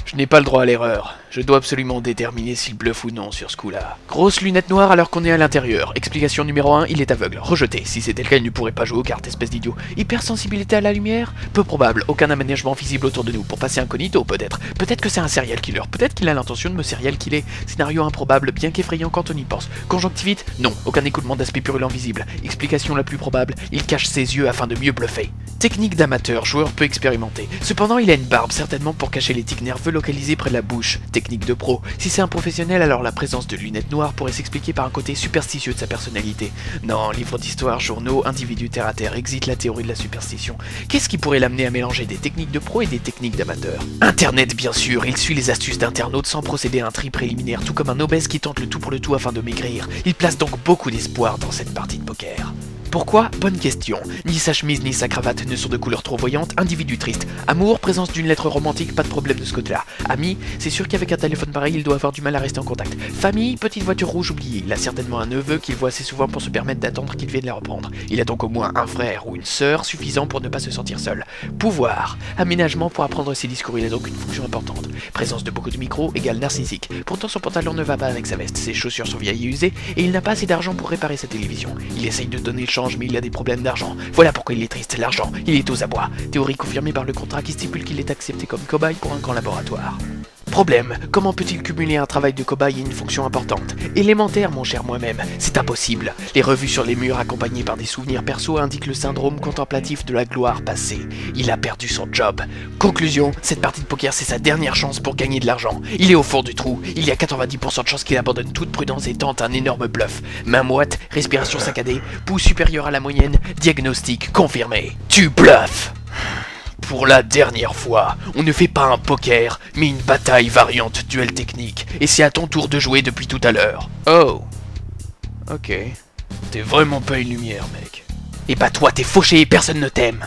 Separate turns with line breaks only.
Je n'ai pas le droit à l'erreur. Je dois absolument déterminer s'il bluffe ou non sur ce coup-là. Grosse lunette noire alors qu'on est à l'intérieur. Explication numéro 1, il est aveugle. Rejeté. Si c'était le cas, il ne pourrait pas jouer aux cartes, espèce d'idiot. Hypersensibilité à la lumière? Peu probable. Aucun aménagement visible autour de nous. Pour passer incognito, peut-être. Peut-être que c'est un serial killer. Peut-être qu'il a l'intention de me serial killer. Scénario improbable, bien qu'effrayant quand on y pense. Conjonctivite? Non. Aucun écoulement d'aspect purulent visible. Explication la plus probable, il cache ses yeux afin de mieux bluffer. Technique d'amateur, joueur peu expérimenté. Cependant, il a une barbe, certainement pour cacher les tics nerveux localisés près de la bouche. Technique de pro. Si c'est un professionnel, alors la présence de lunettes noires pourrait s'expliquer par un côté superstitieux de sa personnalité. Non, livres d'histoire, journaux, individus terre à terre, exit la théorie de la superstition. Qu'est-ce qui pourrait l'amener à mélanger des techniques de pro et des techniques d'amateur? Internet, bien sûr, il suit les astuces d'internautes sans procéder à un tri préliminaire, tout comme un obèse qui tente le tout pour le tout afin de maigrir. Il place donc beaucoup d'espoir dans cette partie de poker. Pourquoi? Bonne question. Ni sa chemise ni sa cravate ne sont de couleur trop voyante, individu triste. Amour, présence d'une lettre romantique, pas de problème de ce côté-là. Ami, c'est sûr qu'avec un téléphone pareil, il doit avoir du mal à rester en contact. Famille, petite voiture rouge oubliée. Il a certainement un neveu qu'il voit assez souvent pour se permettre d'attendre qu'il vienne la reprendre. Il a donc au moins un frère ou une sœur suffisant pour ne pas se sentir seul. Pouvoir, aménagement pour apprendre ses discours, il a donc une fonction importante. Présence de beaucoup de micros égale narcissique. Pourtant son pantalon ne va pas avec sa veste, ses chaussures sont vieilles et usées, et il n'a pas assez d'argent pour réparer sa télévision. Il essaye de donner le change, mais il a des problèmes d'argent. Voilà pourquoi il est triste, l'argent, il est aux abois. Théorie confirmée par le contrat qui stipule qu'il est accepté comme cobaye pour un grand laboratoire. Problème, comment peut-il cumuler un travail de cobaye et une fonction importante? Élémentaire, mon cher moi-même, c'est impossible. Les revues sur les murs accompagnées par des souvenirs perso indiquent le syndrome contemplatif de la gloire passée. Il a perdu son job. Conclusion, cette partie de poker c'est sa dernière chance pour gagner de l'argent. Il est au fond du trou, il y a 90% de chances qu'il abandonne toute prudence et tente un énorme bluff. Main moite, respiration saccadée, pouls supérieur à la moyenne, diagnostic confirmé. Tu bluffes! Pour la dernière fois, on ne fait pas un poker, mais une bataille variante duel technique. Et c'est à ton tour de jouer depuis tout à l'heure. Oh. Ok. T'es vraiment pas une lumière, mec. Et bah toi, t'es fauché et personne ne t'aime.